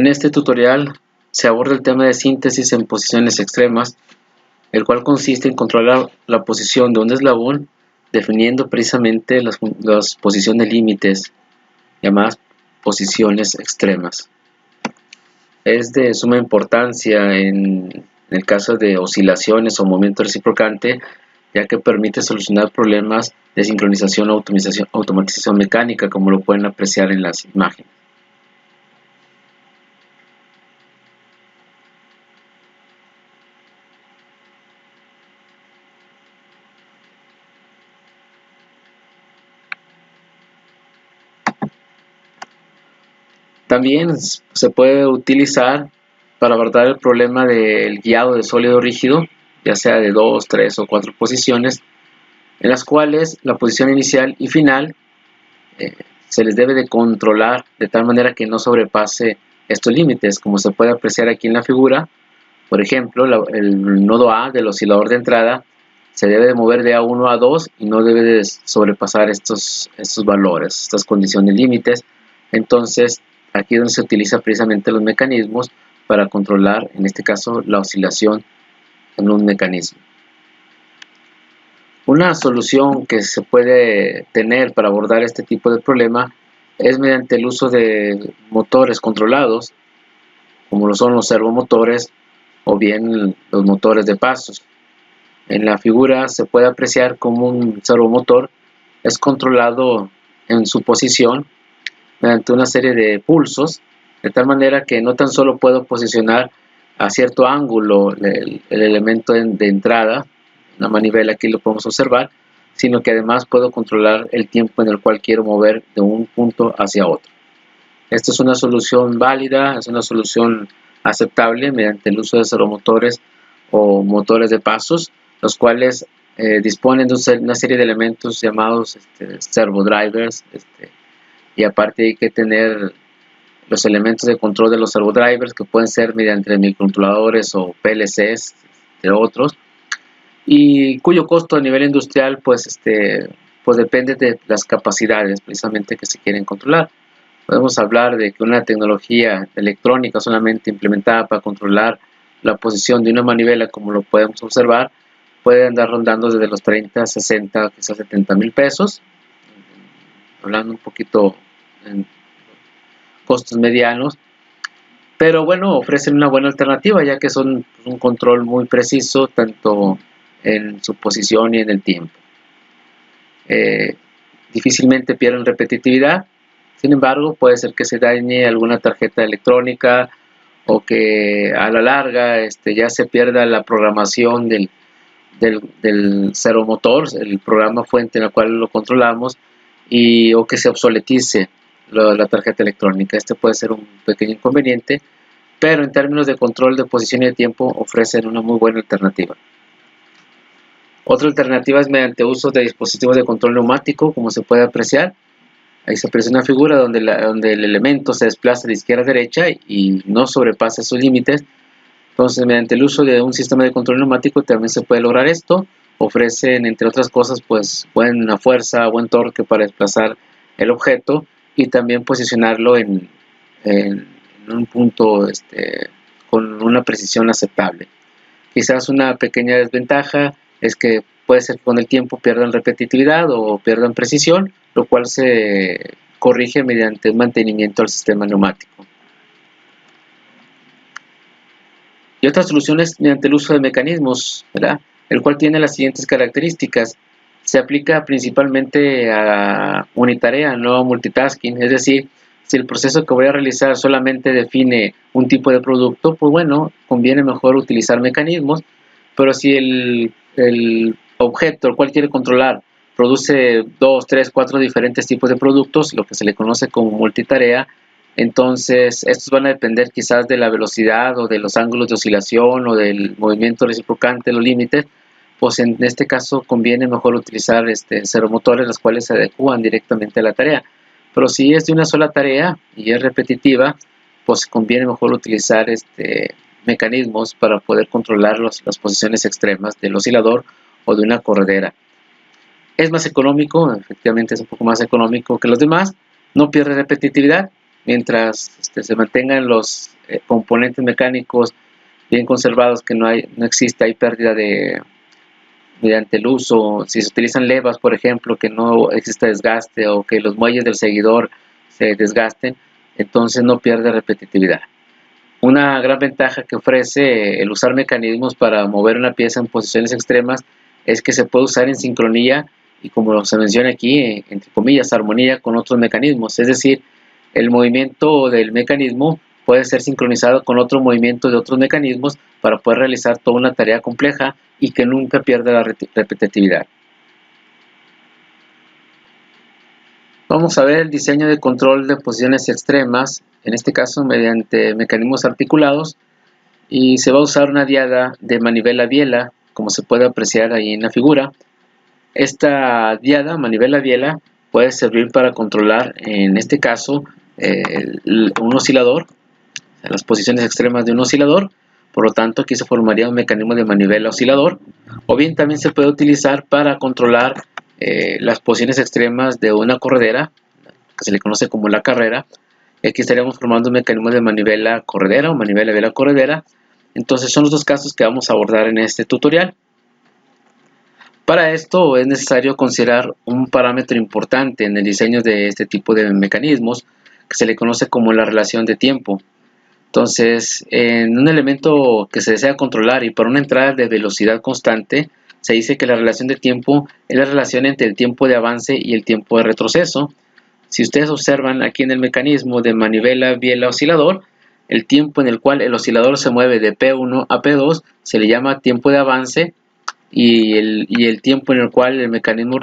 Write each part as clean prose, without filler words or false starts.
En este tutorial se aborda el tema de síntesis en posiciones extremas, el cual consiste en controlar la posición de un eslabón definiendo precisamente las posiciones límites, llamadas posiciones extremas. Es de suma importancia en el caso de oscilaciones o movimiento reciprocante, ya que permite solucionar problemas de sincronización o automatización mecánica, como lo pueden apreciar en las imágenes. También se puede utilizar para abordar el problema del guiado de sólido rígido, ya sea de 2, 3 o 4 posiciones, en las cuales la posición inicial y final se les debe de controlar de tal manera que no sobrepase estos límites, como se puede apreciar aquí en la figura. Por ejemplo, el nodo A del oscilador de entrada se debe de mover de A1 a A2 y no debe de sobrepasar estos valores, estas condiciones límites. Entonces, aquí es donde se utilizan precisamente los mecanismos para controlar, en este caso, la oscilación en un mecanismo. Una solución que se puede tener para abordar este tipo de problema es mediante el uso de motores controlados, como lo son los servomotores o bien los motores de pasos. En la figura se puede apreciar cómo un servomotor es controlado en su posición mediante una serie de pulsos, de tal manera que no tan solo puedo posicionar a cierto ángulo el elemento de entrada, la manivela aquí lo podemos observar, sino que además puedo controlar el tiempo en el cual quiero mover de un punto hacia otro. Esta es una solución válida, es una solución aceptable mediante el uso de servomotores o motores de pasos, los cuales disponen de una serie de elementos llamados servodrivers, y aparte hay que tener los elementos de control de los servodrivers, que pueden ser mediante microcontroladores o PLCs, entre otros, y cuyo costo a nivel industrial pues depende de las capacidades precisamente que se quieren controlar. Podemos hablar de que una tecnología electrónica solamente implementada para controlar la posición de una manivela, como lo podemos observar, puede andar rondando desde los 30, 60, quizás 70 mil pesos, hablando un poquito en costos medianos, pero bueno, ofrecen una buena alternativa, ya que son un control muy preciso, tanto en su posición y en el tiempo. Difícilmente pierden repetitividad. Sin embargo, puede ser que se dañe alguna tarjeta electrónica o que a la larga ya se pierda la programación del servomotor, el programa fuente en el cual lo controlamos, o que se obsoletice la tarjeta electrónica. Este puede ser un pequeño inconveniente, pero en términos de control de posición y de tiempo ofrecen una muy buena alternativa. Otra alternativa es mediante uso de dispositivos de control neumático, como se puede apreciar. Ahí se aprecia una figura donde el elemento se desplaza de izquierda a derecha y no sobrepasa sus límites. Entonces, mediante el uso de un sistema de control neumático también se puede lograr esto. Ofrecen, entre otras cosas, pues buena fuerza, buen torque para desplazar el objeto y también posicionarlo en un punto con una precisión aceptable. Quizás una pequeña desventaja es que puede ser que con el tiempo pierdan repetitividad o pierdan precisión, lo cual se corrige mediante un mantenimiento al sistema neumático. Y otra solución es mediante el uso de mecanismos, ¿verdad? El cual tiene las siguientes características. Se aplica principalmente a unitarea, no a multitasking, es decir, si el proceso que voy a realizar solamente define un tipo de producto, pues bueno, conviene mejor utilizar mecanismos, pero si el objeto el cual quiere controlar produce 2, 3, 4 diferentes tipos de productos, lo que se le conoce como multitarea, entonces estos van a depender quizás de la velocidad o de los ángulos de oscilación o del movimiento reciprocante, los límites, pues en este caso conviene mejor utilizar servomotores, los cuales se adecúan directamente a la tarea. Pero si es de una sola tarea y es repetitiva, pues conviene mejor utilizar mecanismos para poder controlar las posiciones extremas del oscilador o de una corredera. Es más económico, efectivamente es un poco más económico que los demás, no pierde repetitividad mientras se mantengan los componentes mecánicos bien conservados, que no exista ahí pérdida mediante el uso. Si se utilizan levas, por ejemplo, que no exista desgaste, o que los muelles del seguidor se desgasten, entonces no pierde repetitividad. Una gran ventaja que ofrece el usar mecanismos para mover una pieza en posiciones extremas es que se puede usar en sincronía y, como se menciona aquí, entre comillas, armonía con otros mecanismos. Es decir, el movimiento del mecanismo puede ser sincronizado con otro movimiento de otros mecanismos para poder realizar toda una tarea compleja y que nunca pierda la repetitividad. Vamos a ver el diseño de control de posiciones extremas, en este caso mediante mecanismos articulados, y se va a usar una diada de manivela-biela, como se puede apreciar ahí en la figura. Esta diada manivela-biela puede servir para controlar, en este caso, un oscilador, las posiciones extremas de un oscilador. Por lo tanto, aquí se formaría un mecanismo de manivela oscilador, o bien también se puede utilizar para controlar las posiciones extremas de una corredera, que se le conoce como la carrera. Aquí estaríamos formando un mecanismo de manivela corredera o manivela-biela corredera. Entonces son los dos casos que vamos a abordar en este tutorial. Para esto es necesario considerar un parámetro importante en el diseño de este tipo de mecanismos, que se le conoce como la relación de tiempo. Entonces, en un elemento que se desea controlar y para una entrada de velocidad constante, se dice que la relación de tiempo es la relación entre el tiempo de avance y el tiempo de retroceso. Si ustedes observan aquí en el mecanismo de manivela-biela oscilador, el tiempo en el cual el oscilador se mueve de P1 a P2 se le llama tiempo de avance, y el tiempo en el cual el mecanismo,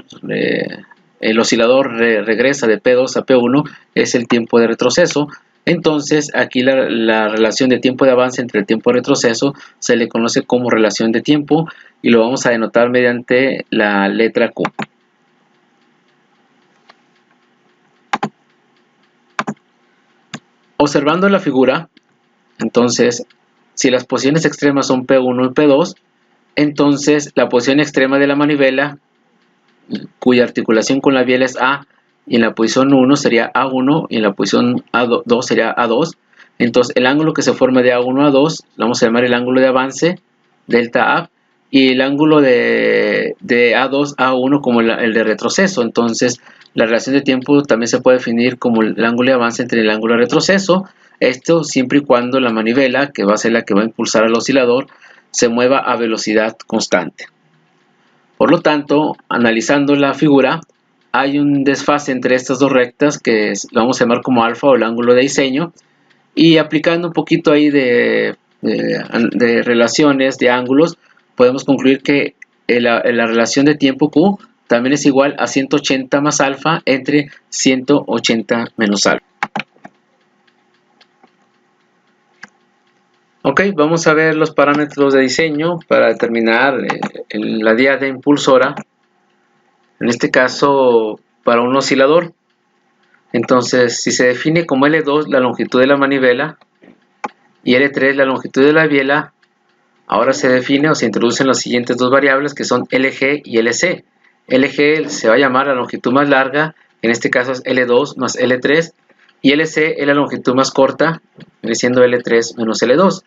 el oscilador regresa de P2 a P1 es el tiempo de retroceso. Entonces aquí la relación de tiempo de avance entre el tiempo de retroceso se le conoce como relación de tiempo, y lo vamos a denotar mediante la letra Q. Observando la figura, entonces, si las posiciones extremas son P1 y P2, entonces la posición extrema de la manivela, cuya articulación con la biela es A, y en la posición 1 sería A1 y en la posición 2 sería A2. Entonces el ángulo que se forma de A1 a 2 lo vamos a llamar el ángulo de avance, delta A, y el ángulo de A2 a 1 como el de retroceso. Entonces la relación de tiempo también se puede definir como el ángulo de avance entre el ángulo de retroceso. Esto siempre y cuando la manivela, que va a ser la que va a impulsar al oscilador, se mueva a velocidad constante. Por lo tanto, analizando la figura, hay un desfase entre estas dos rectas que lo vamos a llamar como alfa, o el ángulo de diseño, y aplicando un poquito ahí de relaciones de ángulos, podemos concluir que la relación de tiempo Q también es igual a 180 más alfa entre 180 menos alfa. Ok, vamos a ver los parámetros de diseño para determinar la diada impulsora, en este caso para un oscilador. Entonces, si se define como L2 la longitud de la manivela y L3 la longitud de la biela, ahora se define o se introducen las siguientes dos variables, que son LG y LC. LG se va a llamar la longitud más larga, en este caso es L2 más L3, y LC es la longitud más corta, viene siendo L3 menos L2.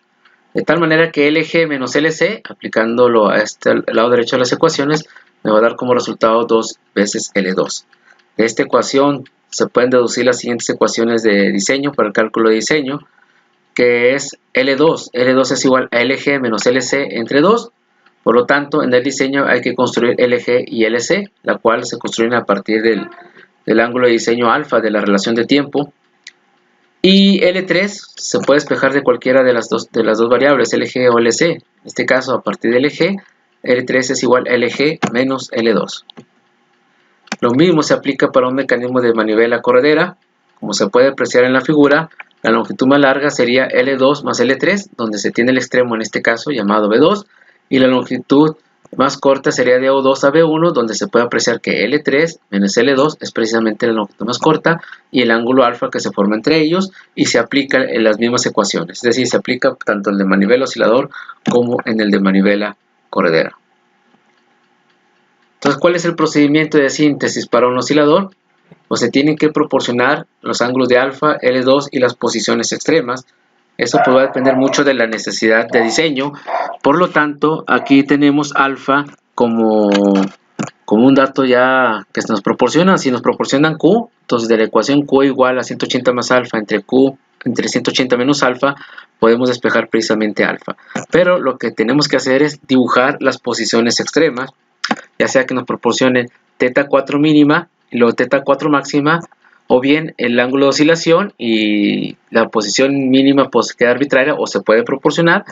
De tal manera que LG menos LC, aplicándolo a este lado derecho de las ecuaciones, me va a dar como resultado 2 veces L2. De esta ecuación se pueden deducir las siguientes ecuaciones de diseño para el cálculo de diseño, que es L2. L2 es igual a LG menos LC entre 2. Por lo tanto, en el diseño hay que construir LG y LC, la cual se construyen a partir del ángulo de diseño alfa de la relación de tiempo. Y L3 se puede despejar de cualquiera de las dos variables, LG o LC. En este caso, a partir de LG, L3 es igual a LG menos L2. Lo mismo se aplica para un mecanismo de manivela corredera. Como se puede apreciar en la figura, la longitud más larga sería L2 más L3, donde se tiene el extremo en este caso llamado B2, y la longitud más corta sería de O2 a B1, donde se puede apreciar que L3 menos L2 es precisamente la longitud más corta y el ángulo alfa que se forma entre ellos, y se aplica en las mismas ecuaciones, es decir, se aplica tanto en el de manivela oscilador como en el de manivela corredera. Entonces, ¿cuál es el procedimiento de síntesis para un oscilador? pues se tienen que proporcionar los ángulos de alfa, L2 y las posiciones extremas. Eso pues va a depender mucho de la necesidad de diseño. Por lo tanto, aquí tenemos alfa como un dato ya que nos proporcionan. Si nos proporcionan Q, entonces de la ecuación Q igual a 180 más alfa entre 180 menos alfa, podemos despejar precisamente alfa. Pero lo que tenemos que hacer es dibujar las posiciones extremas, ya sea que nos proporcionen teta 4 mínima y luego teta 4 máxima, o bien el ángulo de oscilación y la posición mínima pues queda arbitraria o se puede proporcionar,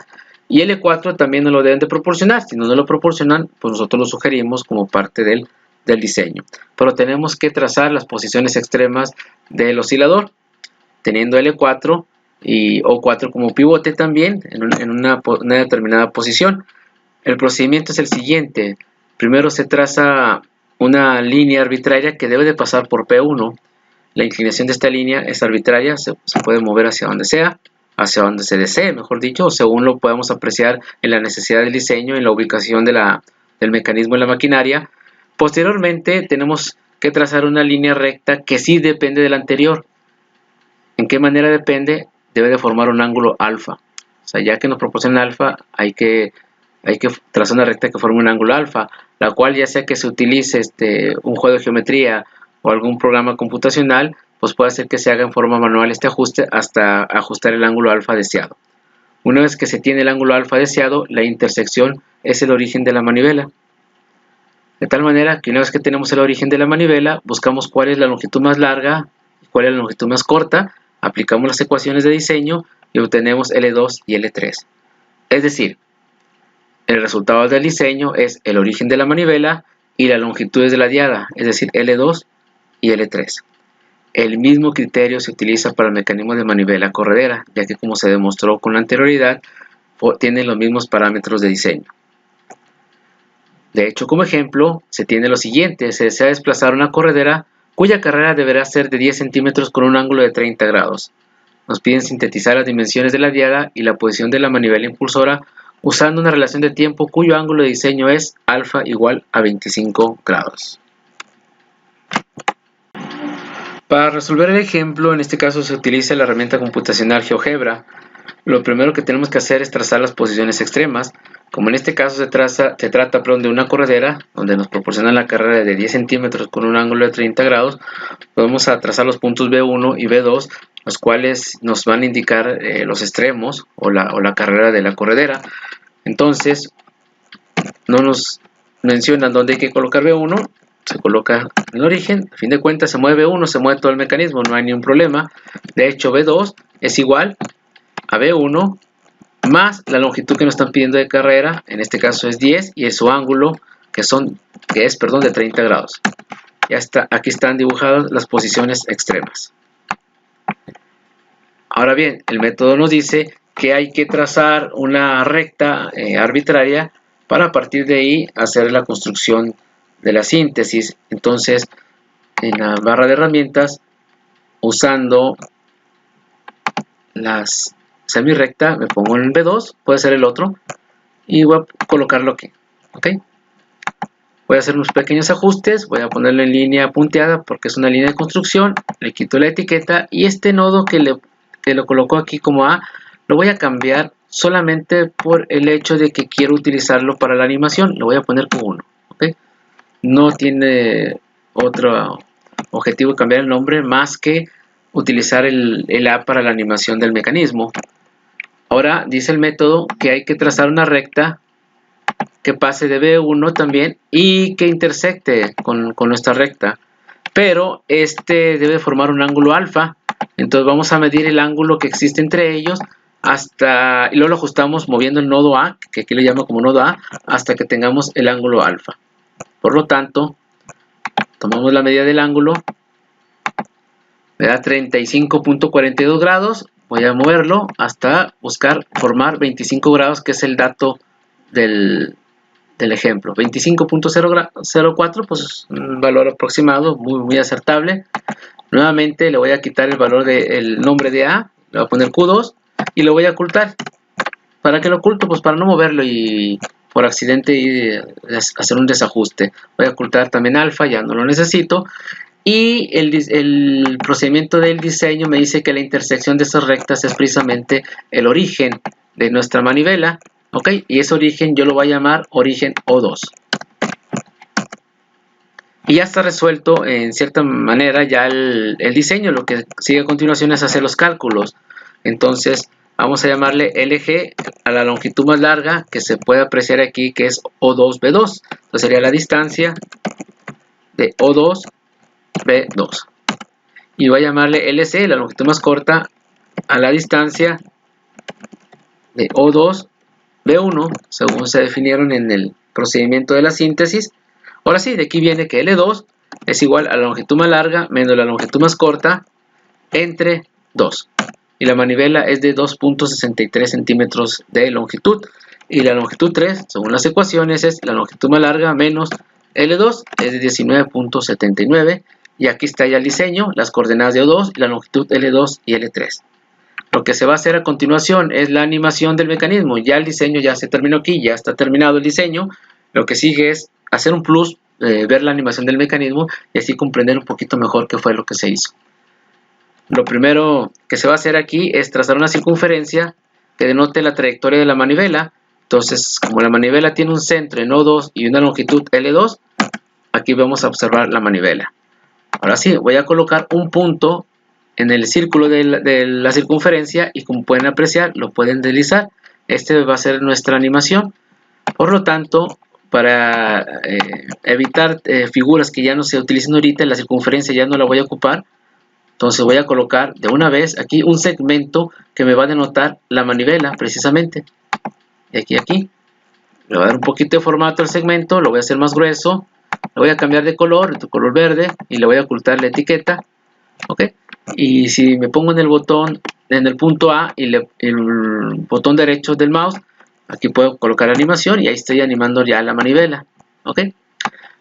y L4 también nos lo deben de proporcionar. Si no nos lo proporcionan, pues nosotros lo sugerimos como parte del diseño. Pero tenemos que trazar las posiciones extremas del oscilador, teniendo L4 y O4 como pivote también en una determinada posición. El procedimiento es el siguiente. Primero se traza una línea arbitraria que debe de pasar por P1. La inclinación de esta línea es arbitraria, se puede mover hacia donde sea, hacia donde se desee, mejor dicho, o según lo podemos apreciar en la necesidad del diseño, en la ubicación del mecanismo en la maquinaria. Posteriormente tenemos que trazar una línea recta que sí depende de la anterior. ¿En qué manera depende? Debe de formar un ángulo alfa. O sea, ya que nos proporciona alfa, hay que trazar una recta que forme un ángulo alfa, la cual ya sea que se utilice un juego de geometría o algún programa computacional, pues puede hacer que se haga en forma manual este ajuste hasta ajustar el ángulo alfa deseado. Una vez que se tiene el ángulo alfa deseado, la intersección es el origen de la manivela. De tal manera que una vez que tenemos el origen de la manivela, buscamos cuál es la longitud más larga y cuál es la longitud más corta, aplicamos las ecuaciones de diseño y obtenemos L2 y L3. Es decir, el resultado del diseño es el origen de la manivela y las longitudes de la diada, es decir, L2 y L3. El mismo criterio se utiliza para el mecanismo de manivela corredera, ya que como se demostró con anterioridad, tiene los mismos parámetros de diseño. De hecho, como ejemplo, se tiene lo siguiente: se desea desplazar una corredera cuya carrera deberá ser de 10 centímetros con un ángulo de 30 grados. Nos piden sintetizar las dimensiones de la diada y la posición de la manivela impulsora usando una relación de tiempo cuyo ángulo de diseño es alfa igual a 25 grados. Para resolver el ejemplo, en este caso se utiliza la herramienta computacional GeoGebra. Lo primero que tenemos que hacer es trazar las posiciones extremas. Como en este caso se trata de una corredera donde nos proporciona la carrera de 10 centímetros con un ángulo de 30 grados, podemos trazar los puntos B1 y B2, los cuales nos van a indicar los extremos o la carrera de la corredera. Entonces, no nos mencionan dónde hay que colocar B1, se coloca en el origen, a fin de cuentas se mueve B1, se mueve todo el mecanismo, no hay ningún problema. De hecho, B2 es igual a B1 más la longitud que nos están pidiendo de carrera, en este caso es 10, y es su ángulo, que es de 30 grados. Ya está, aquí están dibujadas las posiciones extremas. Ahora bien, el método nos dice que hay que trazar una recta arbitraria para a partir de ahí hacer la construcción de la síntesis. Entonces, en la barra de herramientas, usando las semirecta, me pongo en el B2, puede ser el otro, y voy a colocarlo aquí. ¿Ok? Voy a hacer unos pequeños ajustes, voy a ponerlo en línea punteada porque es una línea de construcción, le quito la etiqueta y este nodo que lo coloco aquí como A, lo voy a cambiar solamente por el hecho de que quiero utilizarlo para la animación, lo voy a poner como 1. ¿Okay? No tiene otro objetivo cambiar el nombre más que utilizar el A para la animación del mecanismo. Ahora dice el método que hay que trazar una recta que pase de B1 también y que intersecte con nuestra recta, pero debe formar un ángulo alfa. Entonces vamos a medir el ángulo que existe entre ellos y luego lo ajustamos moviendo el nodo A, que aquí le llamo como nodo A, hasta que tengamos el ángulo alfa. Por lo tanto, tomamos la medida del ángulo, me da 35.42 grados, voy a moverlo hasta formar 25 grados, que es el dato del ejemplo. 25.04, pues un valor aproximado, muy acertable. Nuevamente le voy a quitar el valor del nombre de A, le voy a poner Q2 y lo voy a ocultar. ¿Para qué lo oculto? Pues para no moverlo y por accidente hacer un desajuste. Voy a ocultar también alfa, ya no lo necesito. Y el procedimiento del diseño me dice que la intersección de estas rectas es precisamente el origen de nuestra manivela, ¿ok? Y ese origen yo lo voy a llamar origen O2. Y ya está resuelto en cierta manera ya el diseño. Lo que sigue a continuación es hacer los cálculos. Entonces vamos a llamarle LG a la longitud más larga que se puede apreciar aquí, que es O2B2. Entonces sería la distancia de O2B2. Y voy a llamarle LC, la longitud más corta, a la distancia de O2B1, según se definieron en el procedimiento de la síntesis. Ahora sí, de aquí viene que L2 es igual a la longitud más larga menos la longitud más corta entre 2. Y la manivela es de 2.63 centímetros de longitud. Y la longitud 3, según las ecuaciones, es la longitud más larga menos L2, es de 19.79. Y aquí está ya el diseño, las coordenadas de O2, la longitud L2 y L3. Lo que se va a hacer a continuación es la animación del mecanismo. Ya el diseño ya se terminó aquí, ya está terminado el diseño. Lo que sigue es hacer un plus, ver la animación del mecanismo y así comprender un poquito mejor qué fue lo que se hizo. Lo primero que se va a hacer aquí es trazar una circunferencia que denote la trayectoria de la manivela. Entonces, como la manivela tiene un centro en O2 y una longitud L2, aquí vamos a observar la manivela. Ahora sí, voy a colocar un punto en el círculo de la circunferencia y como pueden apreciar, lo pueden deslizar. Este va a ser nuestra animación. Por lo tanto, para evitar figuras que ya no se utilicen ahorita, la circunferencia ya no la voy a ocupar. Entonces voy a colocar de una vez aquí un segmento que me va a denotar la manivela precisamente. De aquí a aquí. Le voy a dar un poquito de formato al segmento, lo voy a hacer más grueso. Le voy a cambiar de color verde, y le voy a ocultar la etiqueta. ¿Ok? Y si me pongo en el botón, en el punto A y el botón derecho del mouse, aquí puedo colocar la animación y ahí estoy animando ya la manivela. ¿Ok?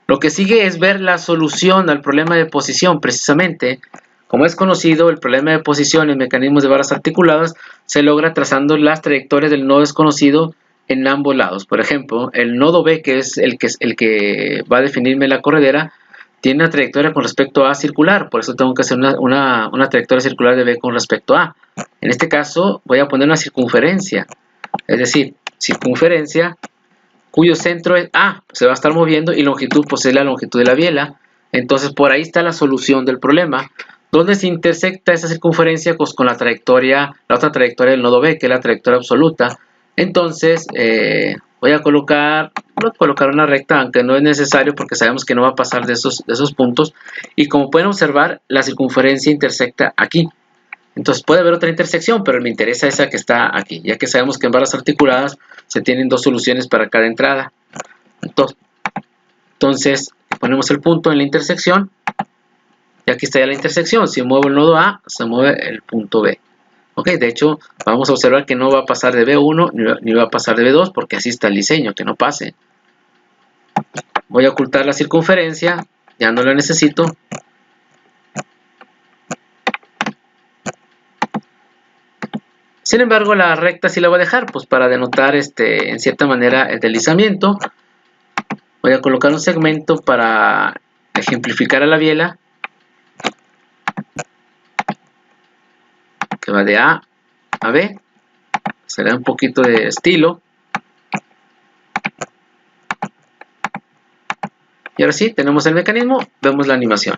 Lo que sigue es ver la solución al problema de posición. Precisamente, como es conocido, el problema de posición en mecanismos de barras articuladas se logra trazando las trayectorias del nodo desconocido en ambos lados. Por ejemplo, el nodo B, que es el que va a definirme la corredera, tiene una trayectoria con respecto a circular, por eso tengo que hacer una trayectoria circular de B con respecto a. En este caso voy a poner una circunferencia, es decir, circunferencia cuyo centro es A, se va a estar moviendo y longitud pues es la longitud de la biela. Entonces por ahí está la solución del problema, donde se intersecta esa circunferencia pues, con la otra trayectoria del nodo B, que es la trayectoria absoluta. Entonces voy a colocar una recta, aunque no es necesario porque sabemos que no va a pasar de esos puntos. Y como pueden observar, la circunferencia intersecta aquí. Entonces puede haber otra intersección, pero me interesa esa que está aquí, ya que sabemos que en barras articuladas se tienen dos soluciones para cada entrada. Entonces ponemos el punto en la intersección, y aquí está ya la intersección. Si muevo el nodo A, se mueve el punto B. Ok, de hecho, vamos a observar que no va a pasar de B1 ni va a pasar de B2, porque así está el diseño, que no pase. Voy a ocultar la circunferencia, ya no la necesito. Sin embargo, la recta sí la voy a dejar, pues para denotar en cierta manera el deslizamiento. Voy a colocar un segmento para ejemplificar a la biela, que va de A a B. Se le da un poquito de estilo. Y ahora sí, tenemos el mecanismo, vemos la animación.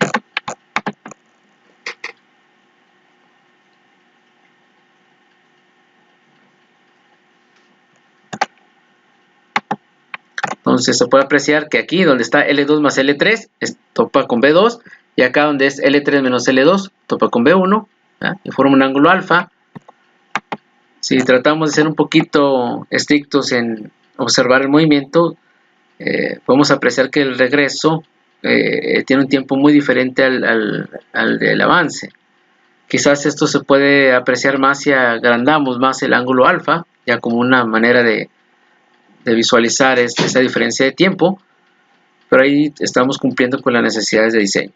Entonces se puede apreciar que aquí donde está L2 más L3 topa con B2, y acá donde es L3 menos L2 topa con B1, ¿verdad? Y forma un ángulo alfa. Si tratamos de ser un poquito estrictos en observar el movimiento, podemos apreciar que el regreso tiene un tiempo muy diferente al del avance. Quizás esto se puede apreciar más si agrandamos más el ángulo alfa, ya como una manera de visualizar esa diferencia de tiempo, pero ahí estamos cumpliendo con las necesidades de diseño.